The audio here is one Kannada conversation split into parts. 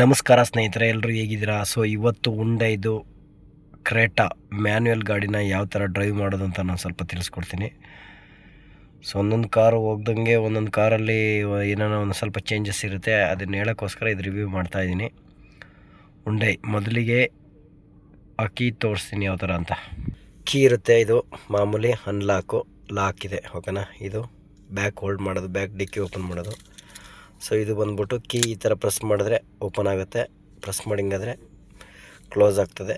ನಮಸ್ಕಾರ ಸ್ನೇಹಿತರೆ, ಎಲ್ಲರೂ ಹೇಗಿದ್ದೀರಾ? ಸೊ ಇವತ್ತು ಹುಂಡೈದು ಕ್ರೇಟಾ ಮ್ಯಾನ್ಯುಯಲ್ ಗಾಡಿನ ಯಾವ ಥರ ಡ್ರೈವ್ ಮಾಡೋದು ಅಂತ ನಾನು ಸ್ವಲ್ಪ ತಿಳಿಸ್ಕೊಡ್ತೀನಿ. ಸೊ ಒಂದೊಂದು ಕಾರು ಹೋಗ್ದಂಗೆ ಒಂದೊಂದು ಕಾರಲ್ಲಿ ಏನೋ ಒಂದು ಸ್ವಲ್ಪ ಚೇಂಜಸ್ ಇರುತ್ತೆ. ಅದನ್ನು ಹೇಳೋಕ್ಕೋಸ್ಕರ ಇದು ರಿವ್ಯೂ ಮಾಡ್ತಾಯಿದ್ದೀನಿ. ಹುಂಡೈ ಮೊದಲಿಗೆ ಆ ಕೀ ತೋರಿಸ್ತೀನಿ ಯಾವ ಥರ ಅಂತ. ಕೀ ಇರುತ್ತೆ, ಇದು ಮಾಮೂಲಿ ಲಾಕ್ ಇದೆ, ಓಕೆನಾ. ಇದು ಬ್ಯಾಕ್ ಹೋಲ್ಡ್ ಮಾಡೋದು, ಬ್ಯಾಕ್ ಡಿಕ್ಕಿ ಓಪನ್ ಮಾಡೋದು. ಸೊ ಇದು ಬಂದ್ಬಿಟ್ಟು ಕೀ ಈ ಥರ ಪ್ರೆಸ್ ಮಾಡಿದ್ರೆ ಓಪನ್ ಆಗುತ್ತೆ, ಪ್ರೆಸ್ ಮಾಡಿಂಗಾದರೆ ಕ್ಲೋಸ್ ಆಗ್ತದೆ.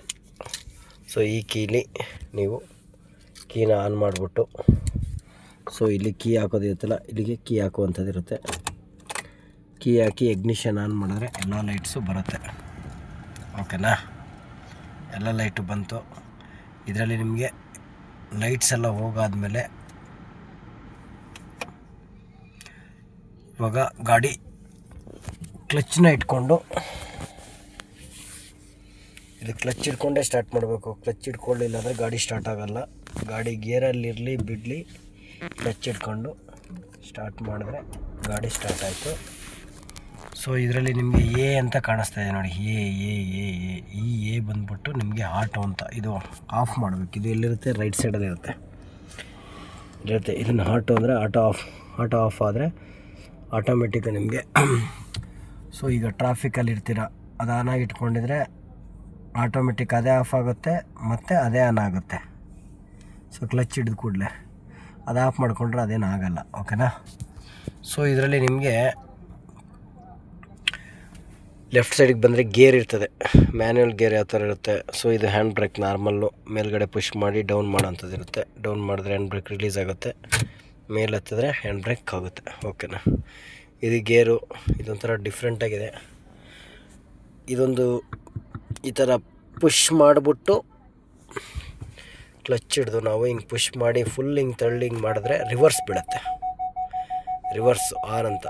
ಸೊ ಈ ಕೀಲಿ ನೀವು ಕೀನ ಆನ್ ಮಾಡಿಬಿಟ್ಟು, ಸೊ ಇಲ್ಲಿ ಕೀ ಹಾಕೋದಿರುತ್ತಲ್ಲ, ಇಲ್ಲಿಗೆ ಕೀ ಹಾಕುವಂಥದ್ದು ಇರುತ್ತೆ. ಕೀ ಹಾಕಿ ಇಗ್ನಿಷನ್ ಆನ್ ಮಾಡಿದ್ರೆ ಎಲ್ಲ ಲೈಟ್ಸು ಬರುತ್ತೆ, ಓಕೆನಾ. ಎಲ್ಲ ಲೈಟು ಬಂತು. ಇದರಲ್ಲಿ ನಿಮಗೆ ಲೈಟ್ಸ್ ಎಲ್ಲ ಹೋಗಾದ್ಮೇಲೆ ಇವಾಗ ಗಾಡಿ ಕ್ಲಚ್ನ ಇಟ್ಕೊಂಡು, ಇದು ಕ್ಲಚ್ ಇಟ್ಕೊಂಡೇ ಸ್ಟಾರ್ಟ್ ಮಾಡಬೇಕು. ಕ್ಲಚ್ ಇಟ್ಕೊಳ್ಳಿಲ್ಲ ಅಂದರೆ ಗಾಡಿ ಸ್ಟಾರ್ಟ್ ಆಗೋಲ್ಲ. ಗಾಡಿ ಗೇರಲ್ಲಿರಲಿ ಬಿಡಲಿ, ಕ್ಲಚ್ ಇಟ್ಕೊಂಡು ಸ್ಟಾರ್ಟ್ ಮಾಡಿದ್ರೆ ಗಾಡಿ ಸ್ಟಾರ್ಟ್ ಆಯಿತು. ಸೊ ಇದರಲ್ಲಿ ನಿಮಗೆ ಎ ಅಂತ ಕಾಣಿಸ್ತಾ ಇದೆ ನೋಡಿ, ಎ ಬಂದ್ಬಿಟ್ಟು ನಿಮಗೆ ಆಟೋ ಅಂತ. ಇದು ಆಫ್ ಮಾಡಬೇಕು. ಇದು ಎಲ್ಲಿರುತ್ತೆ? ರೈಟ್ ಸೈಡಲ್ಲಿ ಇರುತ್ತೆ. ಇದನ್ನು ಆಟೋ ಅಂದರೆ ಆಟೋ ಆಫ್ ಆದರೆ ಆಟೋಮೆಟಿಕ್ ನಿಮಗೆ. ಸೊ ಈಗ ಟ್ರಾಫಿಕಲ್ಲಿ ಇರ್ತೀರ, ಅದು ಆನಾಗಿ ಇಟ್ಕೊಂಡಿದ್ರೆ ಆಟೋಮೆಟಿಕ್ ಅದೇ ಆಫ್ ಆಗುತ್ತೆ ಮತ್ತು ಅದೇ ಆನ್ ಆಗುತ್ತೆ. ಸೊ ಕ್ಲಚ್ ಹಿಡಿದ ಕೂಡಲೇ ಅದು ಆಫ್ ಮಾಡಿಕೊಂಡ್ರೆ ಅದೇನು ಆಗಲ್ಲ, ಓಕೆನಾ. ಸೊ ಇದರಲ್ಲಿ ನಿಮಗೆ ಲೆಫ್ಟ್ ಸೈಡಿಗೆ ಬಂದರೆ ಗೇರ್ ಇರ್ತದೆ, ಮ್ಯಾನ್ಯುಯಲ್ ಗೇರ್ ಯಾವ ಥರ ಇರುತ್ತೆ. ಸೊ ಇದು ಹ್ಯಾಂಡ್ ಬ್ರೇಕ್ ನಾರ್ಮಲ್ಲು, ಮೇಲ್ಗಡೆ ಪುಷ್ ಮಾಡಿ ಡೌನ್ ಮಾಡೋಂಥದ್ದು ಇರುತ್ತೆ. ಡೌನ್ ಮಾಡಿದ್ರೆ ಹ್ಯಾಂಡ್ ಬ್ರೇಕ್ ರಿಲೀಸ್ ಆಗುತ್ತೆ, ಮೇಲೆ ಹತ್ತಿದ್ರೆ ಹ್ಯಾಂಡ್ ಬ್ರೇಕ್ ಆಗುತ್ತೆ, ಓಕೆನಾ. ಇದು ಗೇರು, ಇದೊಂಥರ ಡಿಫ್ರೆಂಟಾಗಿದೆ. ಇದೊಂದು ಈ ಥರ ಪುಷ್ ಮಾಡಿಬಿಟ್ಟು ಕ್ಲಚ್ ಹಿಡ್ದು ನಾವು ಹಿಂಗೆ ಪುಷ್ ಮಾಡಿ ಫುಲ್ ಹಿಂಗೆ ತಳ್ಳಿ ಹಿಂಗೆ ಮಾಡಿದ್ರೆ ರಿವರ್ಸ್ ಬೀಳುತ್ತೆ. ರಿವರ್ಸ್ ಆನ್ ಅಂತ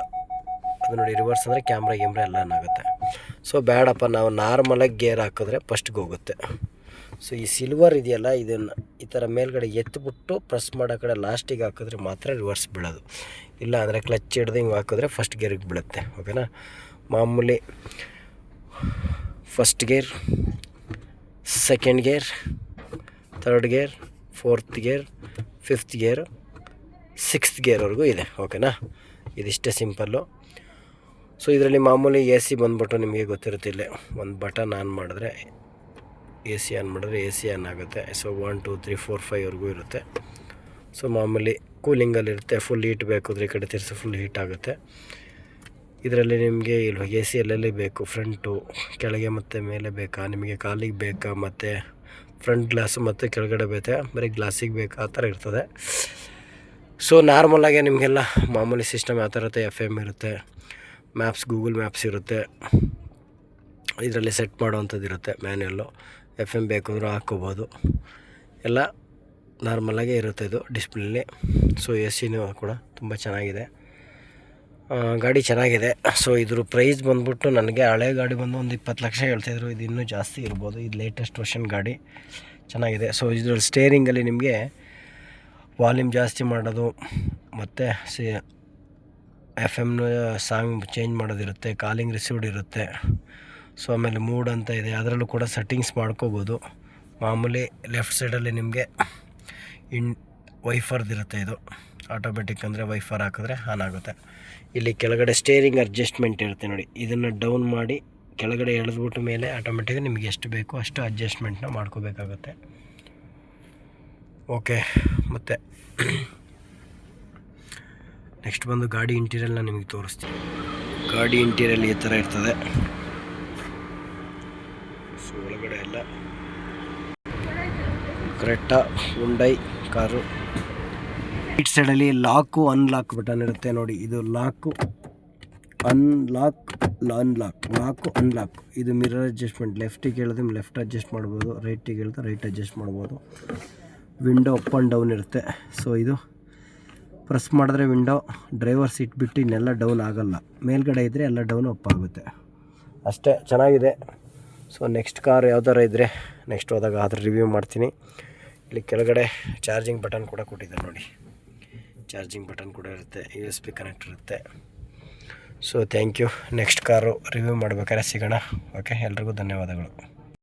ಅದು ನೋಡಿ. ರಿವರ್ಸ್ ಅಂದರೆ ಕ್ಯಾಮ್ರಾ ಎಲ್ಲ ಆನ್ ಆಗುತ್ತೆ. ಸೊ ಬೇಡಪ್ಪ, ನಾವು ನಾರ್ಮಲಾಗಿ ಗೇರ್ ಹಾಕಿದ್ರೆ ಫಸ್ಟ್ಗೆ ಹೋಗುತ್ತೆ. ಸೊ ಈ ಸಿಲ್ವರ್ ಇದೆಯಲ್ಲ, ಇದನ್ನು ಈ ಥರ ಮೇಲ್ಗಡೆ ಎತ್ತಿಬಿಟ್ಟು ಪ್ರೆಸ್ ಮಾಡೋ ಕಡೆ ಲಾಸ್ಟಿಗೆ ಹಾಕಿದ್ರೆ ಮಾತ್ರ ರಿವರ್ಸ್ ಬೀಳೋದು. ಇಲ್ಲ ಅಂದರೆ ಕ್ಲಚ್ ಹಿಡ್ದು ಹಿಂಗೆ ಹಾಕಿದ್ರೆ ಫಸ್ಟ್ ಗೇರಿಗೆ ಬೀಳುತ್ತೆ, ಓಕೆನಾ. ಮಾಮೂಲಿ first gear, second gear, third gear, fourth gear, fifth gear, sixth ಗೇರ್ವರೆಗೂ ಇದೆ, ಓಕೆನಾ. ಇದಿಷ್ಟೇ ಸಿಂಪಲ್ಲು. ಸೊ ಇದರಲ್ಲಿ ಮಾಮೂಲಿ ಎ ಸಿ ಬಂದ್ಬಿಟ್ಟು ನಿಮಗೆ ಗೊತ್ತಿರುತ್ತೆ, ಇಲ್ಲೇ ಒಂದು ಬಟನ್ ಆನ್ ಮಾಡಿದ್ರೆ ಎ ಸಿ ಆನ್ ಮಾಡಿದ್ರೆ ಎ ಸಿ ಆನ್ ಆಗುತ್ತೆ. ಸೊ 1 2 3 4 5ವರೆಗೂ ಇರುತ್ತೆ. ಸೊ ಮಾಮೂಲಿ ಕೂಲಿಂಗಲ್ಲಿರುತ್ತೆ. ಫುಲ್ ಹೀಟ್ ಬೇಕು ಅಂದರೆ ಈ ಕಡೆ ತಿರ್ಸಿ ಫುಲ್ ಹೀಟ್ ಆಗುತ್ತೆ. ಇದರಲ್ಲಿ ನಿಮಗೆ ಇಲ್ವ ಎ ಸಿ ಎಲ್ಲೆಲ್ಲಿ ಬೇಕು, ಫ್ರಂಟು ಕೆಳಗೆ ಮತ್ತು ಮೇಲೆ ಬೇಕಾ, ನಿಮಗೆ ಕಾಲಿಗೆ ಬೇಕಾ, ಮತ್ತು ಫ್ರಂಟ್ ಗ್ಲಾಸು ಮತ್ತು ಕೆಳಗಡೆ ಬೇಕಾ, ಬರೀ ಗ್ಲಾಸಿಗೆ ಬೇಕಾ, ಆ ಥರ ಇರ್ತದೆ. ಸೊ ನಾರ್ಮಲಾಗೆ ನಿಮಗೆಲ್ಲ ಮಾಮೂಲಿ ಸಿಸ್ಟಮ್ ಯಾವ ಥರ ಇರುತ್ತೆ, FM ಇರುತ್ತೆ, ಮ್ಯಾಪ್ಸ್ ಗೂಗಲ್ ಮ್ಯಾಪ್ಸ್ ಇರುತ್ತೆ. ಇದರಲ್ಲಿ ಸೆಟ್ ಮಾಡೋವಂಥದ್ದು ಇರುತ್ತೆ ಮ್ಯಾನ್ಯಲ್ಲು. FM ಬೇಕಾದರೂ ಹಾಕ್ಕೋಬೋದು, ಎಲ್ಲ ನಾರ್ಮಲಾಗೆ ಇರುತ್ತೆ ಇದು ಡಿಸ್ಪ್ಲೇಲಿ. ಸೊ ಎ ಸಿನೂ ಕೂಡ ತುಂಬ ಚೆನ್ನಾಗಿದೆ, ಗಾಡಿ ಚೆನ್ನಾಗಿದೆ. ಸೊ ಇದ್ರ ಪ್ರೈಸ್ ಬಂದ್ಬಿಟ್ಟು ನನಗೆ ಹಳೆ ಗಾಡಿ ಬಂದು ಒಂದು 20 ಲಕ್ಷ ಹೇಳ್ತಾಯಿದ್ರು. ಇದು ಇನ್ನೂ ಜಾಸ್ತಿ ಇರ್ಬೋದು. ಇದು ಲೇಟೆಸ್ಟ್ ವರ್ಷನ್ ಗಾಡಿ, ಚೆನ್ನಾಗಿದೆ. ಸೊ ಇದ್ರಲ್ಲಿ ಸ್ಟೇರಿಂಗಲ್ಲಿ ನಿಮಗೆ ವಾಲ್ಯೂಮ್ ಜಾಸ್ತಿ ಮಾಡೋದು ಮತ್ತು FM ಸಾಂಗ್ ಚೇಂಜ್ ಮಾಡೋದಿರುತ್ತೆ, ಕಾಲಿಂಗ್ ರಿಸೀವ್ಡ್ ಇರುತ್ತೆ. ಸೊ ಆಮೇಲೆ ಮೂಡ್ ಅಂತ ಇದೆ, ಅದರಲ್ಲೂ ಕೂಡ ಸೆಟ್ಟಿಂಗ್ಸ್ ಮಾಡ್ಕೋಬೋದು. ಮಾಮೂಲಿ ಲೆಫ್ಟ್ ಸೈಡಲ್ಲಿ ನಿಮಗೆ ವೈಫರ್ದಿರುತ್ತೆ. ಇದು ಆಟೋಮೆಟಿಕ್ ಅಂದರೆ ವೈಫರ್ ಹಾಕಿದ್ರೆ ಆನ್ ಆಗುತ್ತೆ. ಇಲ್ಲಿ ಕೆಳಗಡೆ ಸ್ಟೇರಿಂಗ್ ಅಡ್ಜಸ್ಟ್ಮೆಂಟ್ ಇರುತ್ತೆ ನೋಡಿ, ಇದನ್ನು ಡೌನ್ ಮಾಡಿ ಕೆಳಗಡೆ ಎಳೆದ್ಬಿಟ್ಟು ಮೇಲೆ ಆಟೋಮೆಟಿಕ್ ನಿಮಗೆ ಎಷ್ಟು ಬೇಕೋ ಅಷ್ಟು ಅಡ್ಜಸ್ಟ್ಮೆಂಟ್ನ ಮಾಡ್ಕೋಬೇಕಾಗುತ್ತೆ, ಓಕೆ. ಮತ್ತು ನೆಕ್ಸ್ಟ್ ಬಂದು ಗಾಡಿ ಇಂಟೀರಿಯಲ್ನ ನಿಮಗೆ ತೋರಿಸ್ತೀನಿ. ಗಾಡಿ ಇಂಟೀರಿಯಲ್ ಈ ಥರ ಇರ್ತದೆ. ಸೊ ಒಳಗಡೆ ಎಲ್ಲ ಕ್ರೆಟಾ ಹುಂಡೈ ಕಾರು. ರೈಟ್ ಸೈಡಲ್ಲಿ ಲಾಕು ಅನ್ಲಾಕ್ ಬಟನ್ ಇರುತ್ತೆ ನೋಡಿ. ಇದು ಲಾಕು ಅನ್ಲಾಕ್. ಇದು ಮಿರರ್ ಅಡ್ಜಸ್ಟ್ಮೆಂಟ್. ಲೆಫ್ಟಿಗೆ ಹೇಳಿದ್ರೆ ಲೆಫ್ಟ್ ಅಡ್ಜಸ್ಟ್ ಮಾಡ್ಬೋದು, ರೈಟಿಗೆ ಹೇಳಿದ್ರೆ ರೈಟ್ ಅಡ್ಜಸ್ಟ್ ಮಾಡ್ಬೋದು. ವಿಂಡೋ ಅಪ್ ಆ್ಯಂಡ್ ಡೌನ್ ಇರುತ್ತೆ. ಸೊ ಇದು ಪ್ರೆಸ್ ಮಾಡಿದ್ರೆ ವಿಂಡೋ, ಡ್ರೈವರ್ ಸೀಟ್ ಬಿಟ್ಟು ಇನ್ನೆಲ್ಲ ಡೌನ್ ಆಗೋಲ್ಲ. ಮೇಲ್ಗಡೆ ಇದ್ದರೆ ಎಲ್ಲ ಡೌನ್ ಅಪ್ ಆಗುತ್ತೆ ಅಷ್ಟೇ, ಚೆನ್ನಾಗಿದೆ. ಸೊ ನೆಕ್ಸ್ಟ್ ಕಾರ್ ಯಾವ ಥರ ಇದ್ದರೆ ನೆಕ್ಸ್ಟ್ ಹೋದಾಗ ಅದ್ರ ರಿವ್ಯೂ ಮಾಡ್ತೀನಿ. ಇಲ್ಲಿ ಕೆಳಗಡೆ ಚಾರ್ಜಿಂಗ್ ಬಟನ್ ಕೂಡ ಕೊಟ್ಟಿದ್ದಾರೆ ನೋಡಿ, ಚಾರ್ಜಿಂಗ್ ಬಟನ್ ಕೂಡ ಇರುತ್ತೆ, USB ಕನೆಕ್ಟ್ ಇರುತ್ತೆ. So thank you. Next car review ಮಾಡ್ಬೇಕಾದ್ರೆ ಸಿಗೋಣ. ಓಕೆ, ಎಲ್ರಿಗೂ ಧನ್ಯವಾದಗಳು.